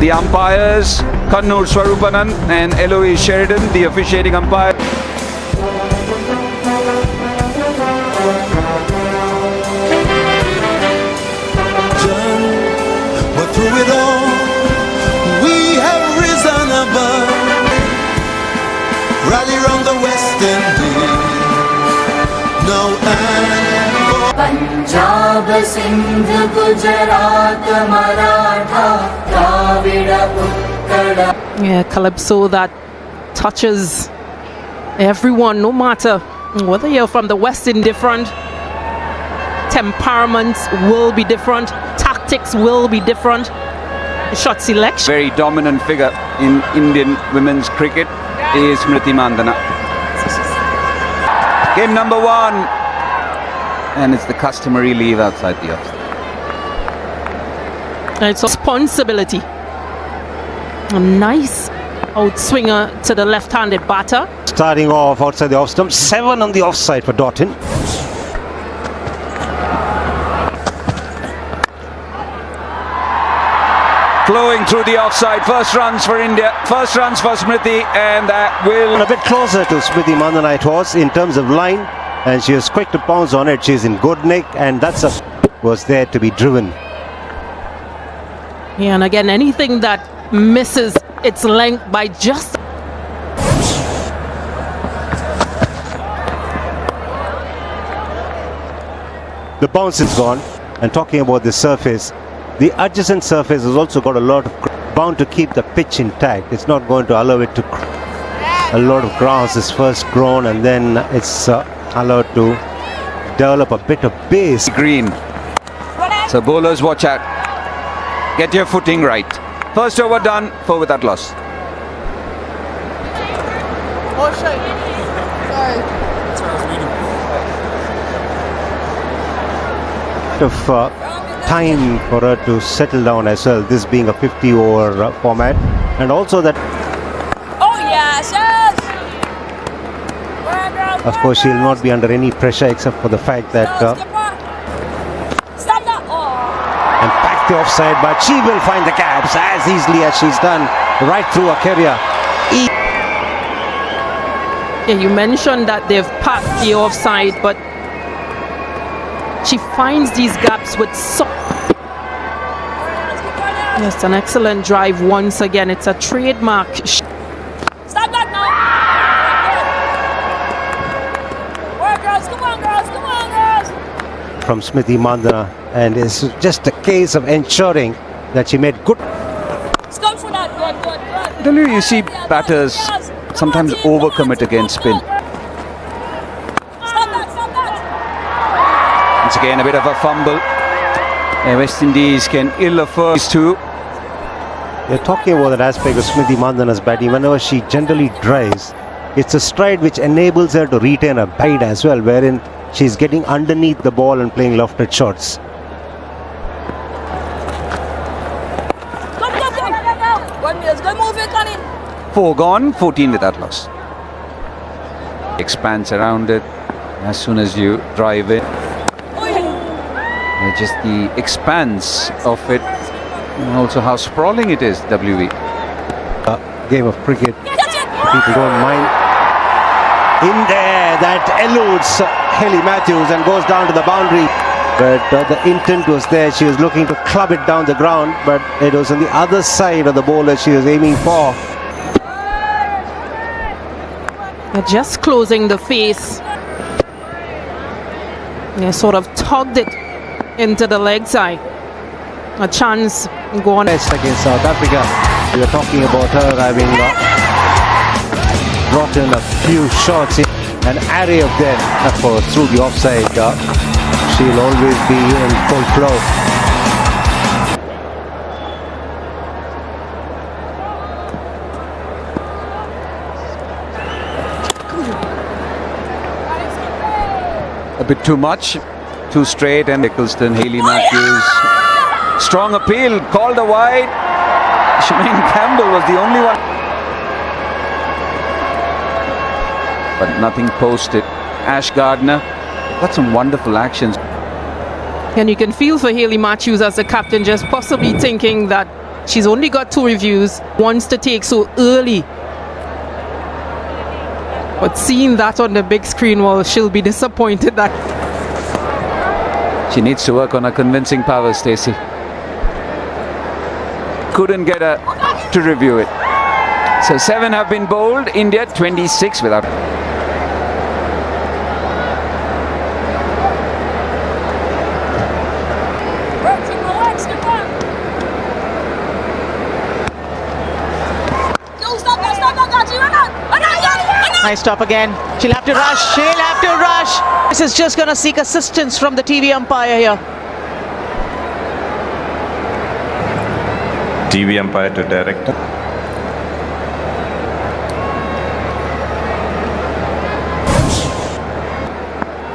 The umpires, Kannur Swarupanan and Eloise Sheridan, the officiating umpire. But through it all, we have risen above. Rally round the West Indies. Now and Punjab, Sindh, Gujarat, Maratha, Dravida, Uttara. Yeah, calypso that touches everyone, no matter whether you're from the West Indies. Different temperaments will be different, tactics will be different, shot selection. Very dominant figure in Indian women's cricket is Smriti Mandhana. Game number 1, and it's the customary leave outside the offside. It's a responsibility. A nice outswinger to the left-handed batter. Starting off outside the off stump, 7 on the offside for Doughton. Flowing through the offside, first runs for India, first runs for Smriti, and that will... A bit closer to Smriti Mandhana it was in terms of line, and she was quick to pounce on it. She's in good nick, and that's was there to be driven. Yeah, and again, anything that misses its length by just... The bounce is gone, and talking about the surface, the adjacent surface has also got a lot of bound to keep the pitch intact. It's not going to allow it to... A lot of grass is first grown, and then it's allowed to develop a bit of base. Green. So bowlers, watch out. Get your footing right. First over done, 4 without loss. Oh shit. Sorry. Of time for her to settle down as well, this being a 50 over format, and also that of course she'll not be under any pressure except for the fact that and pack the offside, but she will find the gaps as easily as she's done right through her career. Yeah, you mentioned that they've packed the offside, but she finds these gaps with so... Yes, an excellent drive once again. It's a trademark. Stop that now. Work, girls. Come on, girls. Come on, girls. From Smriti Mandhana, and it's just a case of ensuring that she made good... Stop for that. Good. Don't you see batters sometimes overcommit against spin? Once again, a bit of a fumble. West Indies can ill afford these two. You're talking about that aspect of Smriti Mandhana's batting. Whenever she generally drives, it's a stride which enables her to retain her bite as well, wherein she's getting underneath the ball and playing lofted shots. Go. 1 minute. Go move it, Connie. 4 gone, 14 without loss. Expands around it as soon as you drive it. Just the expanse of it, and also how sprawling it is, WV. Game of cricket, people don't mind. In there, that eludes Hayley Matthews and goes down to the boundary. But the intent was there. She was looking to club it down the ground, but it was on the other side of the bowler she was aiming for. They're just closing the face. They sort of tugged it into the leg side. A chance gone. Against South Africa, we were talking about her having brought in a few shots, in an array of them, of course, through the offside. She'll always be in full flow. A bit too much. Too straight, and Nicholson, Hayley Matthews. Strong appeal, called a wide. Shemaine Campbell was the only one. But nothing posted. Ash Gardner got some wonderful actions. And you can feel for Hayley Matthews as the captain, just possibly thinking that She's only got 2 reviews, wants to take so early. But seeing that on the big screen, well, she'll be disappointed that She needs to work on her convincing power, Stacey. Couldn't get her to review it. So 7 have been bowled, India 26 without. Nice stop again. She'll have to rush. She'll have to rush. This is just going to seek assistance from the TV umpire here. TV umpire to direct.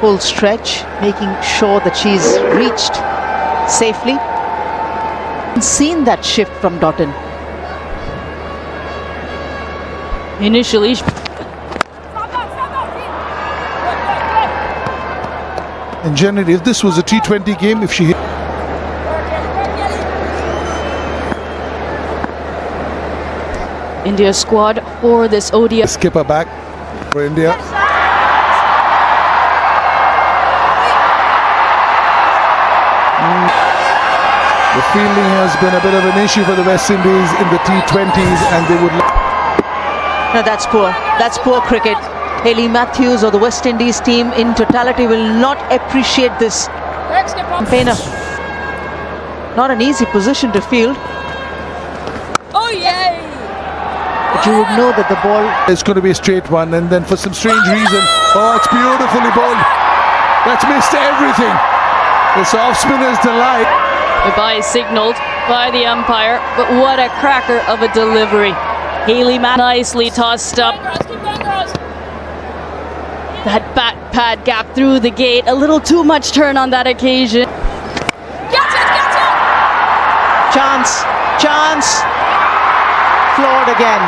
Full stretch, making sure that she's reached safely. Seen that shift from Dotton. Initially, and generally, if this was a T20 game, if she hit India squad for this ODI. skipper back for India. The fielding has been a bit of an issue for the West Indies in the T20s, and they would. no, that's poor. That's poor cricket. Hayley Matthews or the West Indies team in totality will not appreciate this campaigner. Not an easy position to field. Oh yeah! But you would know that the ball. It's going to be a straight one, and then for some strange reason, oh, it's beautifully bowled. That's missed everything. It's off spinner's delight. Goodbye signalled by the umpire, but what a cracker of a delivery. Hayley nicely tossed up. That bat pad gap through the gate, a little too much turn on that occasion. Get it! Chance. Floored again.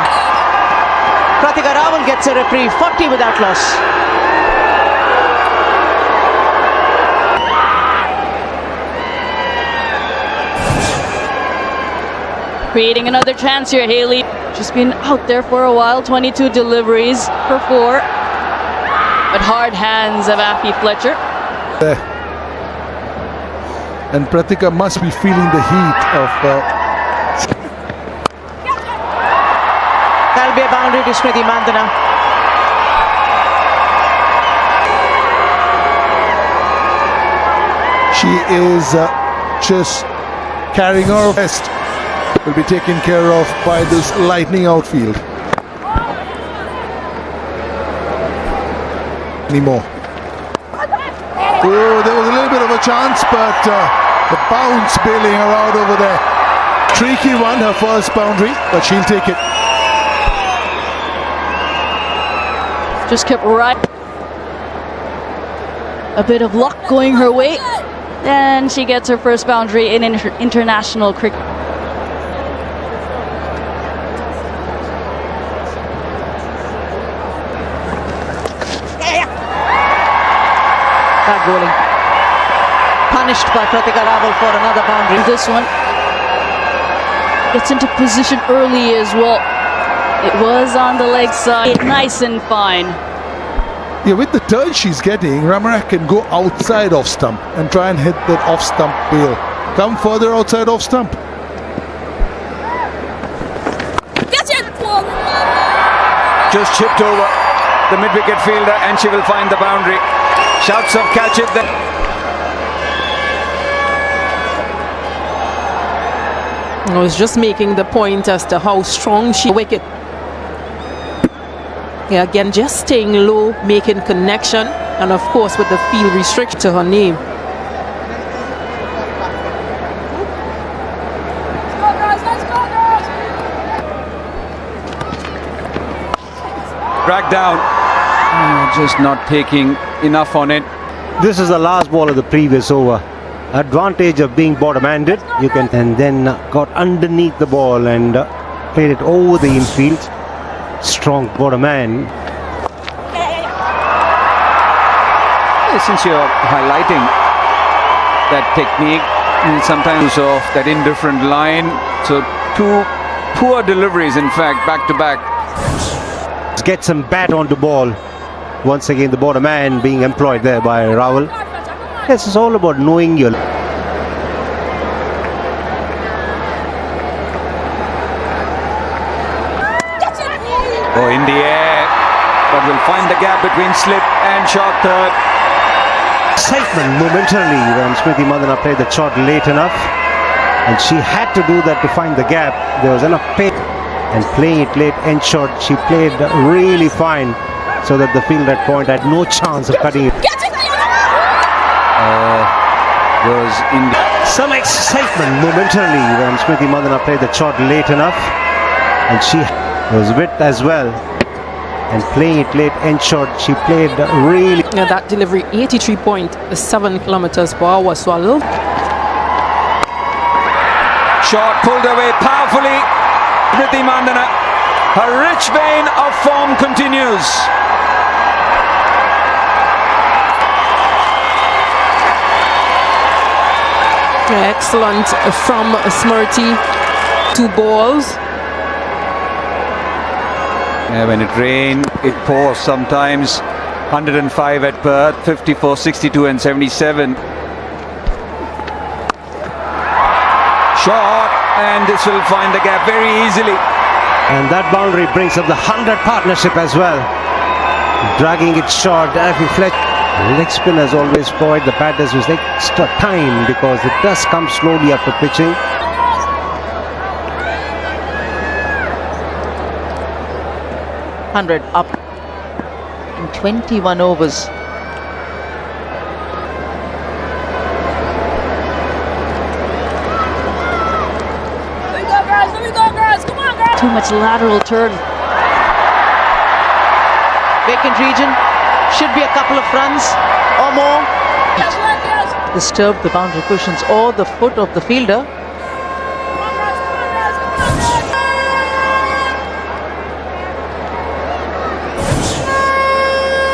Pratika Rawal gets a reprieve, 40 without loss. Creating another chance here, Hayley. She's been out there for a while, 22 deliveries for 4. But hard hands of Affie Fletcher. And Pratika must be feeling the heat of. That'll be a boundary to Smriti Mandana. She is just carrying her best. Will be taken care of by this lightning outfield. Anymore. Oh, there was a little bit of a chance, but the bounce bailing her out over there. Tricky one, her first boundary, but she'll take it. Just kept right. A bit of luck going her way. And she gets her first boundary in international cricket. Bad bowling. Punished by Pratika Rawal for another boundary. This one gets into position early as well. It was on the leg side, nice and fine. Yeah, with the turn she's getting, Ramarak can go outside off stump and try and hit that off stump bail. Come further outside off stump. Get it! Just chipped over the mid-wicket fielder, and she will find the boundary. Shouts of catch it then. I was just making the point as to how strong she wicket. Yeah, again, just staying low, making connection, and of course with the field restriction to her name. Let's go, girls! Dragged down. Just not taking enough on it. This is the last ball of the previous over. Advantage of being bottom-handed. You can, and then got underneath the ball and played it over the infield. Strong bottom hand. Since you're highlighting that technique, sometimes of that indifferent line, so Two poor deliveries, in fact, back to back. Get some bat on the ball. Once again, the bottom man being employed there by Rahul. Yes, it's all about knowing your... Oh, in the air, but will find the gap between slip and short third. Excitement momentarily when Smriti Mandhana played the shot late enough, and she had to do that to find the gap. There was enough pace, and playing it late end shot, she played really fine, so that the field at point had no chance of cutting it. Was in Some excitement momentarily when Smriti Mandhana played the shot late enough, and she was width as well, and playing it late end shot, she played really... Now that delivery, 83.7 kilometers per hour, so a little... shot pulled away powerfully. Smriti Mandhana, her rich vein of form continues. Excellent from Smriti. 2 balls. Yeah, when it rains, it pours sometimes. 105 at Perth, 54, 62 and 77. Shot, and this will find the gap very easily. And that boundary brings up the 100 partnership as well. Dragging it short, Effie Fletcher. Leg spinners always provide the batters with extra time because it does come slowly after pitching. $100 up in 21 overs. Let me go, girls. Let me go, girls. Come on, girls. Too much lateral turn. Vacant region. Should be a couple of runs or more. Yes, right, girls. Disturb the boundary cushions or the foot of the fielder. Come on, girls. Come on, girls. Come on,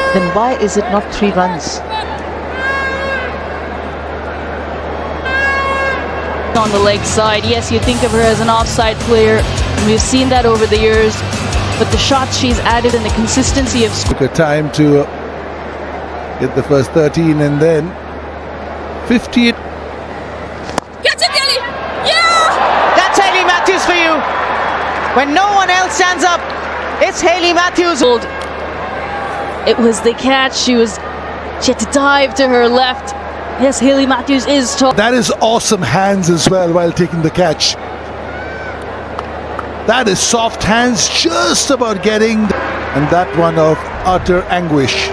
girls. Then why is it not 3 runs? On the leg side, yes, you think of her as an offside player. We've seen that over the years, but the shots she's added and the consistency of Took a time to get the first 13 and then 58. Catch it, Kelly. Yeah. That's Hayley Matthews for you. When no one else stands up, it's Hayley Matthews. It was the catch. She had to dive to her left. Yes, Hayley Matthews is tall. That is awesome hands as well while taking the catch. That is soft hands, just about getting, and that one of utter anguish.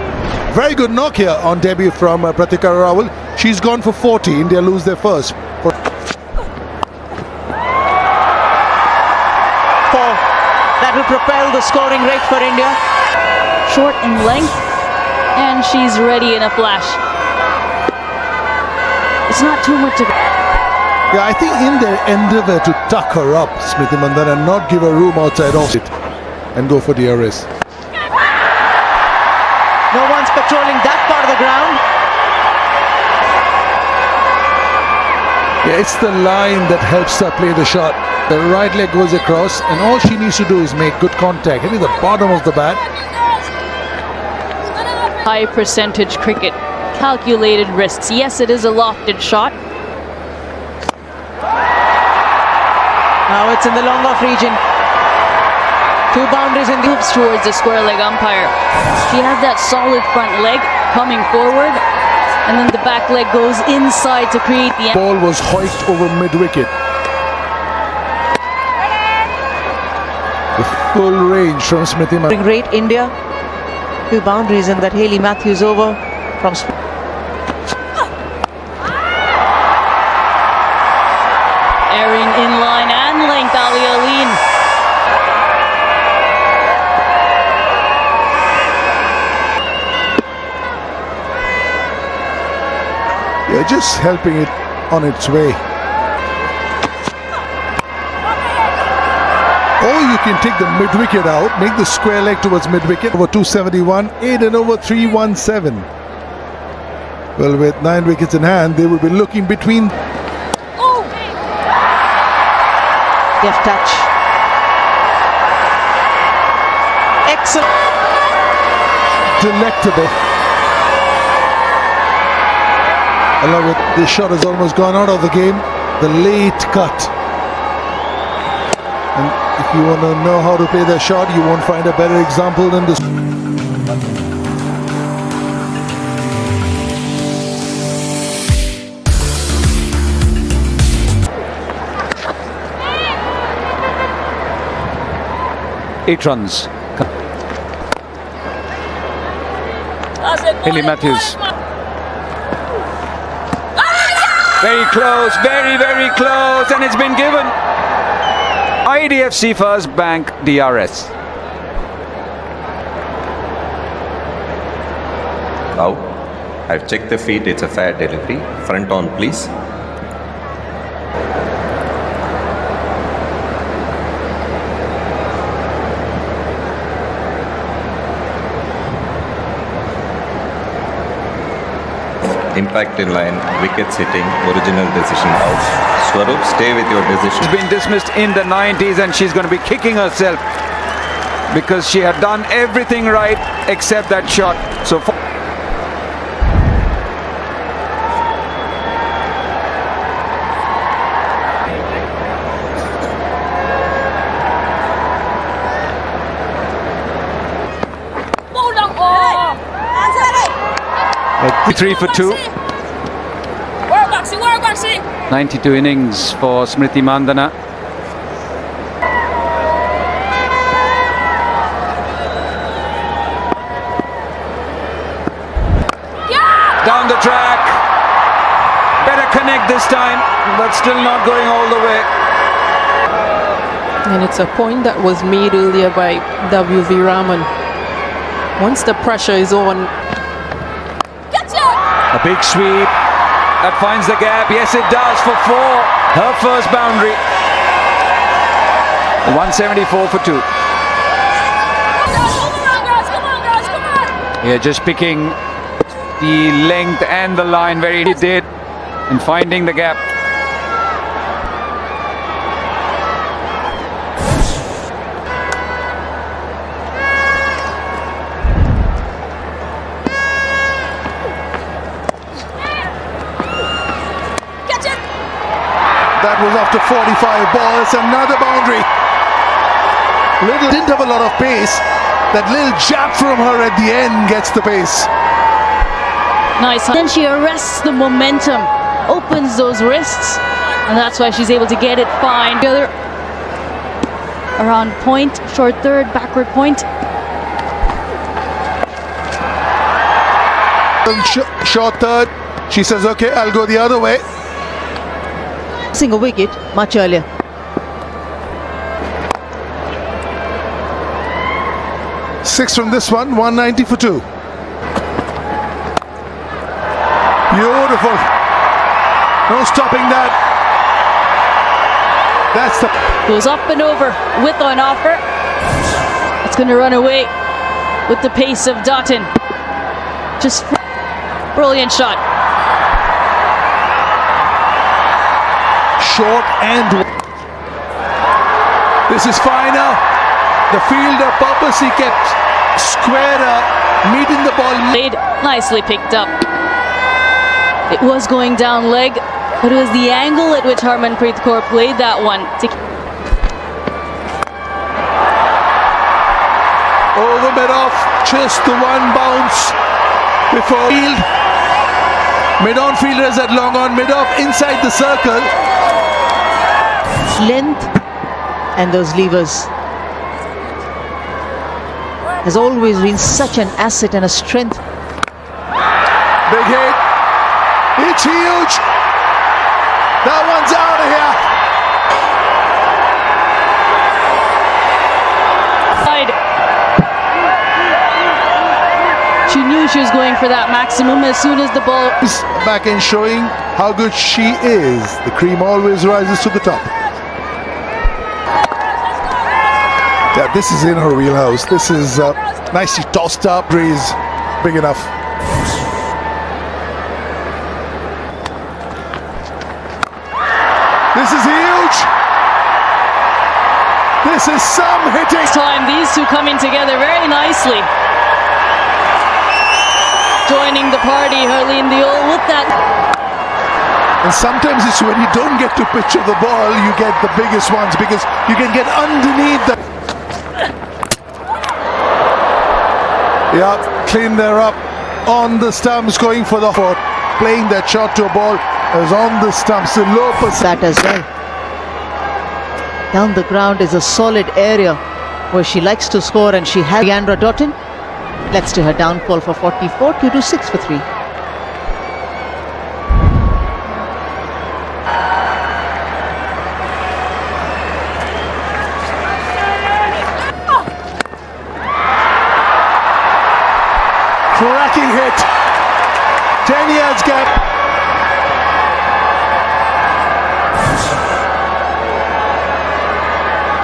Very good knock here on debut from Pratika Rawal. She's gone for 40. India lose their first. That will propel the scoring rate for India. Short in length, and she's ready in a flash. It's not too much of... Yeah, I think in their endeavour to tuck her up, Smriti Mandhana, and not give her room outside off it and go for DRS. No one's patrolling that part of the ground. Yeah, it's the line that helps her play the shot. The right leg goes across, and all she needs to do is make good contact, hitting the bottom of the bat. High percentage cricket, calculated risks. Yes, it is a lofted shot. Now it's in the long off region. 2 boundaries in the Moves towards the square leg umpire. She has that solid front leg coming forward, and then the back leg goes inside to create the... Ball was hoiked over mid-wicket. The full range from Smriti Mandhana. rate India. 2 boundaries in that Hayley Matthews over from... Airing in line and length, Ali Aleen. Yeah, just helping it on its way. Or you can take the mid-wicket out, make the square leg towards mid-wicket, over 271, 8 and over 317. Well, with 9 wickets in hand, they will be looking between. Deft touch. Excellent. Delectable. I love it. This shot has almost gone out of the game. The late cut. And if you want to know how to play that shot, you won't find a better example than this. Eight runs. Hayley Matthews. Very close, very, very close, and it's been given. IDFC First Bank DRS. Now, I've checked the feet, it's a fair delivery. Front on, please. Impact in line, wickets hitting, original decision out. Swarup, stay with your decision. She's been dismissed in the 90s and she's going to be kicking herself because she had done everything right except that shot. So three for two. 92 innings for Smriti Mandana. Down the track. Better connect this time, but still not going all the way. And it's a point that was made earlier by W.V. Raman. Once the pressure is on, a big sweep that finds the gap. Yes, it does for four. Her first boundary. 174 for two. Yeah, just picking the length and the line very he did in finding the gap. That was after 45 balls, another boundary. Little didn't have a lot of pace. That little jab from her at the end gets the pace. Nice. Then she arrests the momentum, opens those wrists, and that's why she's able to get it fine. The other around point, short third, backward point. Short third. She says, okay, I'll go the other way. A wicket much earlier. Six from this one, 190 for two. Beautiful. No stopping that. That's the... Goes up and over with an offer. It's going to run away with the pace of Dottin. Just brilliant shot. Short and this is finer. The fielder purposely kept squarer, meeting the ball. Played nicely picked up. It was going down leg, but it was the angle at which Harmanpreet Kaur played that one. Over mid-off, just the one bounce before field. Mid-on fielders at long on, mid-off inside the circle. Length and those levers has always been such an asset and a strength. Big hit. It's huge. That one's out of here. She knew she was going for that maximum as soon as the ball. Back in showing how good she is. The cream always rises to the top. Yeah, this is in her wheelhouse. This is nicely tossed up. Breeze, big enough. This is huge. This is some hitting. Time these two coming together very nicely. Joining the party, Harleen Deol with that. And sometimes it's when you don't get to picture the ball, you get the biggest ones because you can get underneath the. Yeah, clean there up on the stumps, going for the foot, playing that shot to a ball is on the stumps. The low percent. That as well. Down the ground is a solid area where she likes to score, and she has Leandra Dottin. Let's to her downfall for 44, 2 to 6 for 3. Cracking hit. 10 yards gap.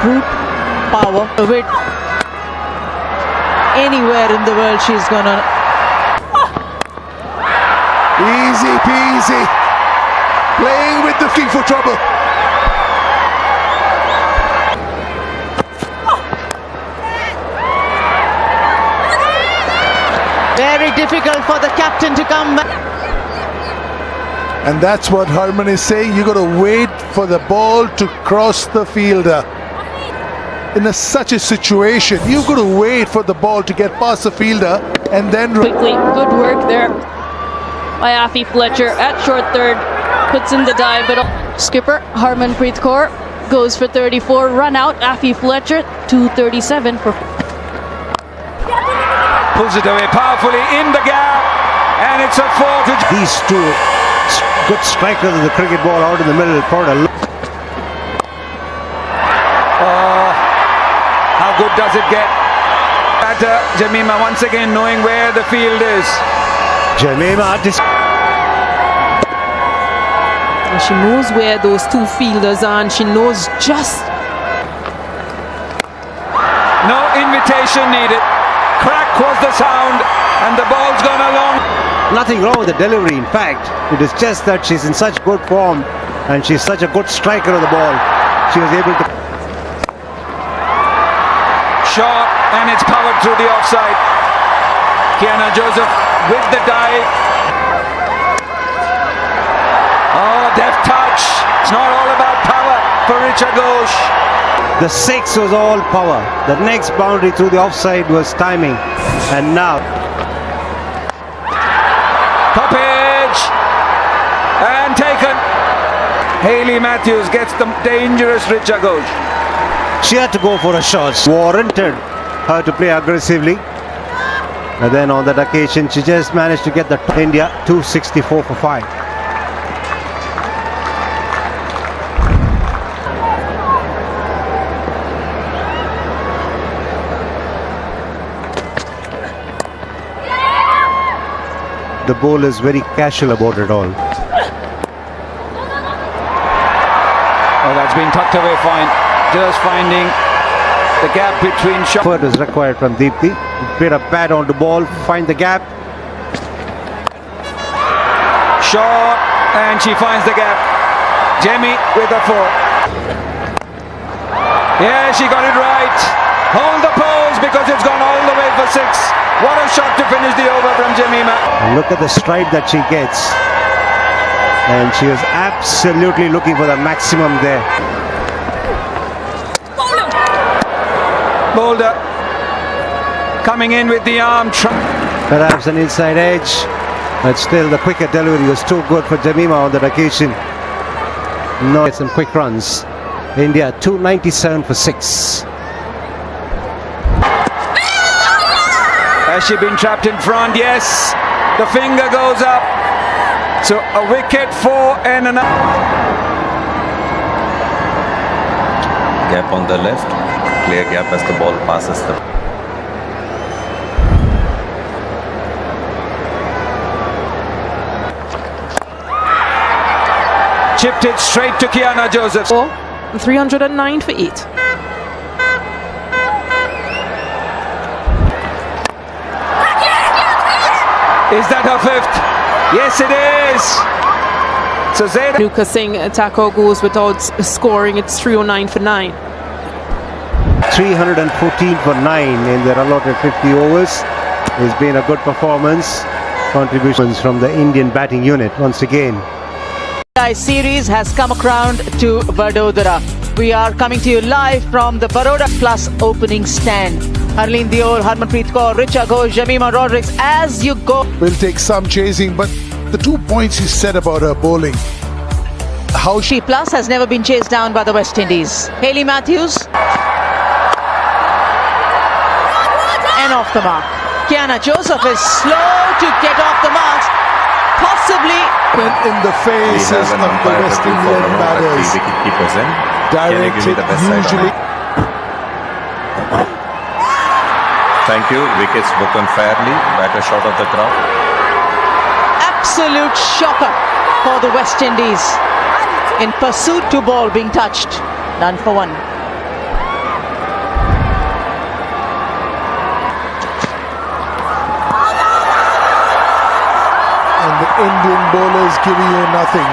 Brute power of it. Anywhere in the world she's gonna. Easy peasy. Playing with the king for trouble. Very difficult for the captain to come back. And that's what Harman is saying. You got to wait for the ball to cross the fielder. In such a situation, you've got to wait for the ball to get past the fielder and then Quickly, good work there by Afi Fletcher at short third. Puts in the dive, but skipper Harmanpreet Kaur goes for 34. Run out, Afi Fletcher, 237 for. Pulls it away powerfully in the gap, and it's a 4 to. These two good strikers of the cricket ball out in the middle. How good does it get? Batter Jemimah once again knowing where the field is. Jemimah. And she knows where those two fielders are, and she knows just. No invitation needed. Crack was the sound, and the ball's gone along. Nothing wrong with the delivery. In fact, it is just that she's in such good form and she's such a good striker of the ball. She was able to. Shot, and it's powered through the offside. Kiana Joseph with the dive. Oh, deft touch. It's not all about power for Richa Ghosh. The 6 was all power. The next boundary through the offside was timing. And now. Toppage. And taken. Hayley Matthews gets the dangerous Richa Ghosh. She had to go for a shot. Warranted her to play aggressively. And then on that occasion, she just managed to get the India 264 for 5. The ball is very casual about it all. Oh, that's been tucked away fine. Just finding the gap between shots. Effort is required from Deepthi. Bit of bat on the ball, find the gap. Shot, and she finds the gap. Jemmy with a 4. Yeah, she got it right. Hold the pose because it's gone all the way for 6. What a shot to finish the over from Jemimah. Look at the stride that she gets. And she was absolutely looking for the maximum there. Boulder coming in with the arm. Perhaps an inside edge, but still the quicker delivery was too good for Jemimah on that occasion. No, get some quick runs. India 297 for 6. Has she been trapped in front? Yes. The finger goes up. So a wicket for and another. Gap on the left. Clear gap as the ball passes the. Chipped it straight to Kiana Joseph. 309 for 8. Is that her 5th? Yes, it is. So Zaida. Nuka Singh Thakur goes without scoring. It's 309 for 9. 314 for 9 in their allotted 50 overs. It's been a good performance. Contributions from the Indian batting unit once again. ODI series has come around to Vadodara. We are coming to you live from the Baroda Plus opening stand. Harleen Dior, Harmanpreet Kaur, Richa Ghosh, Jamima Rodrigues, as you go. Will take some chasing, but the 2 points you said about her bowling. How She Plus has never been chased down by the West Indies. Hayley Matthews. And off the mark. Kiana Joseph is slow to get off the mark. Possibly in the faces of the West Indian batters. Wicketkeepers in. Directed usually. Thank you. Wickets broken fairly. Batter short of the crowd. absolute shocker for the West Indies. In pursuit to ball being touched. None for one. Indian bowlers giving you nothing.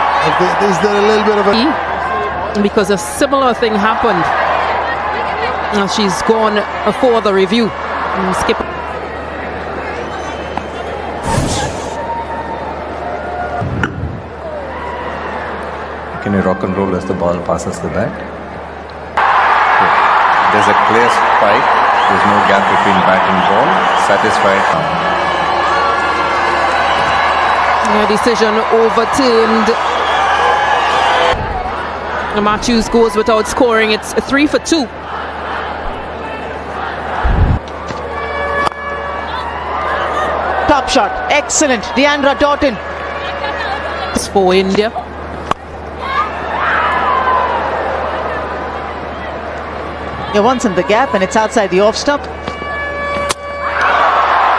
Is there a little bit of a... Because a similar thing happened. She's gone for the review. Skip. Can you rock and roll as the ball passes the bat? There's a clear spike. There's no gap between bat and ball. Satisfied. Decision overturned. Matthews goes without scoring. It's 3 for 2. Top shot, excellent. Deandra Doughton. It's for India. Yeah, once in the gap and it's outside the off stump.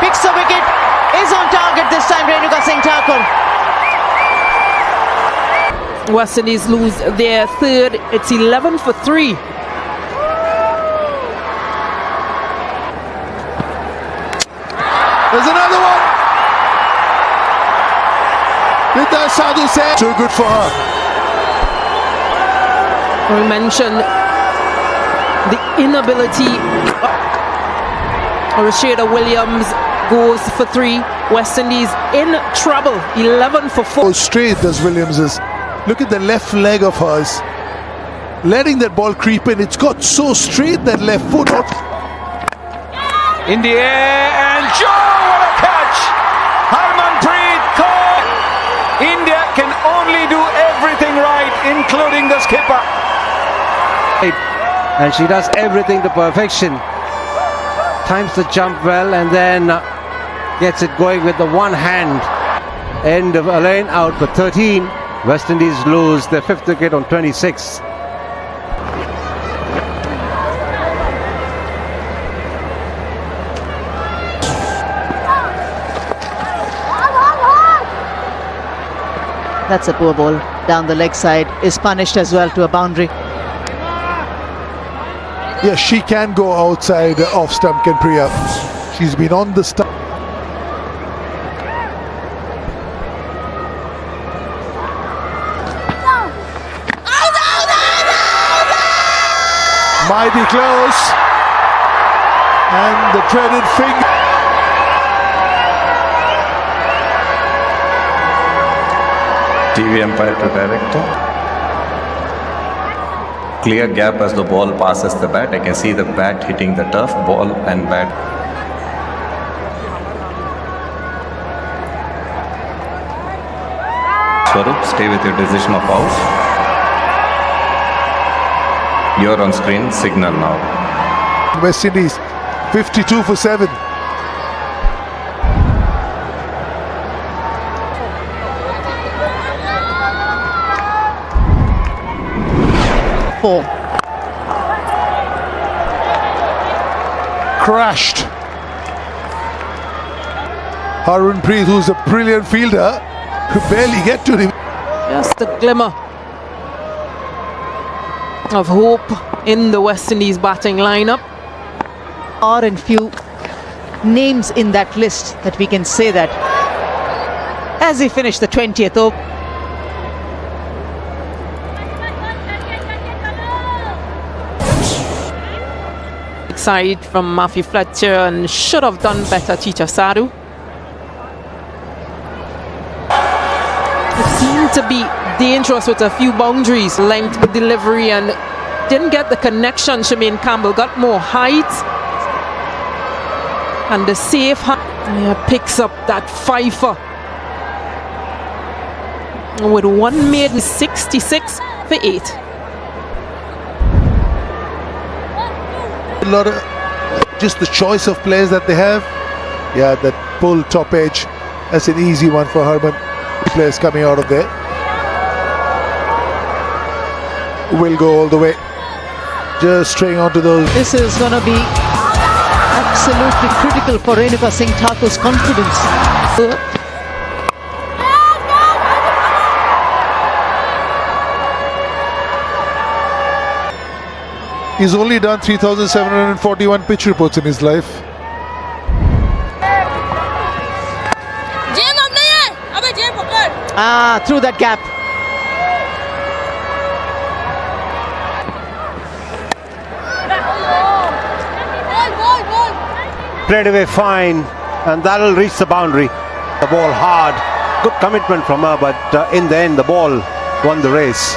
Picks the wicket. Is on target this time, Renuka Singh Thakur. West Indies lose their third. It's 11 for 3. There's another one. Did the Sadhu say? Too good for her. We mentioned the inability. Rashida Williams goes for 3. West Indies in trouble. 11 for 4. Oh, straight does Williams's. Look at the left leg of hers. Letting that ball creep in. It's got so straight, that left foot. In the air, and Joe, what a catch! Harmanpreet Kaur. India can only do everything right, including the skipper. And she does everything to perfection. Times the jump well and then gets it going with the one hand. End of a lane out for 13. West Indies lose their 5th wicket on 26. That's a poor ball down the leg side. Is punished as well to a boundary. Yes, she can go outside off stump, can Priya. She's been on the stump. Mighty close. And the dreaded finger. TV umpire to director. Clear gap as the ball passes the bat. I can see the bat hitting the turf, ball and bat. Swarup, stay with your decision of out. You're on screen, signal now. West Indies, 52 for 7. Crashed. Harmanpreet, who's a brilliant fielder, could barely get to him. Just a glimmer of hope in the West Indies batting lineup. Are and few names in that list that we can say that as he finished the 20th over. Side from Matthew Fletcher and should have done better, Chicha Sadu. It seemed to be dangerous with a few boundaries, length delivery, and didn't get the connection. Shemaine Campbell got more height. And the safe picks up that fifer. With one made 66 for 8. A lot of just the choice of players that they have. Yeah, that pull top edge, that's an easy one for Herman. Players coming out of there will go all the way, just straying onto those. This is going to be absolutely critical for Renuka Singh Thakur's confidence. He's only done 3,741 pitch reports in his life. Through that gap. Played away fine, and that'll reach the boundary. The ball hard. Good commitment from her, but in the end, the ball won the race.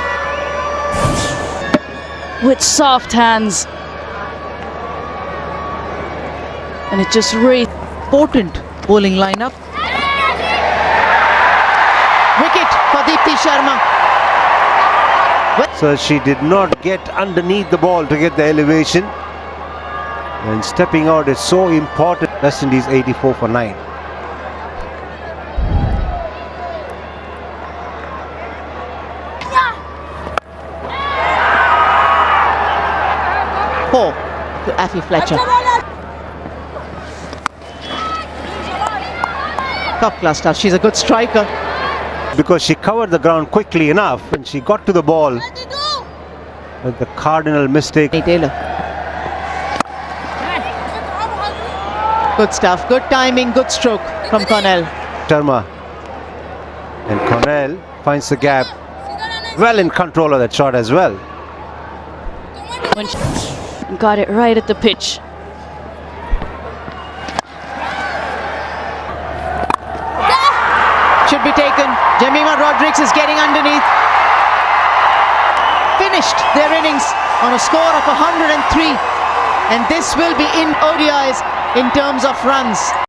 With soft hands. And it just raised. Potent bowling lineup. Wicket for Deepti Sharma. So she did not get underneath the ball to get the elevation. And stepping out is so important. West Indies 84 for 9. Four to Affy Fletcher. Top class stuff. She's a good striker. Because she covered the ground quickly enough and she got to the ball. But the cardinal mistake. Taylor. Good stuff. Good timing. Good stroke from Cornell. Sharma. And Cornell finds the gap. Well in control of that shot as well. When she got it right at the pitch. Should be taken. Jemima Rodriguez is getting underneath. Finished their innings on a score of 103. And this will be in ODIs in terms of runs.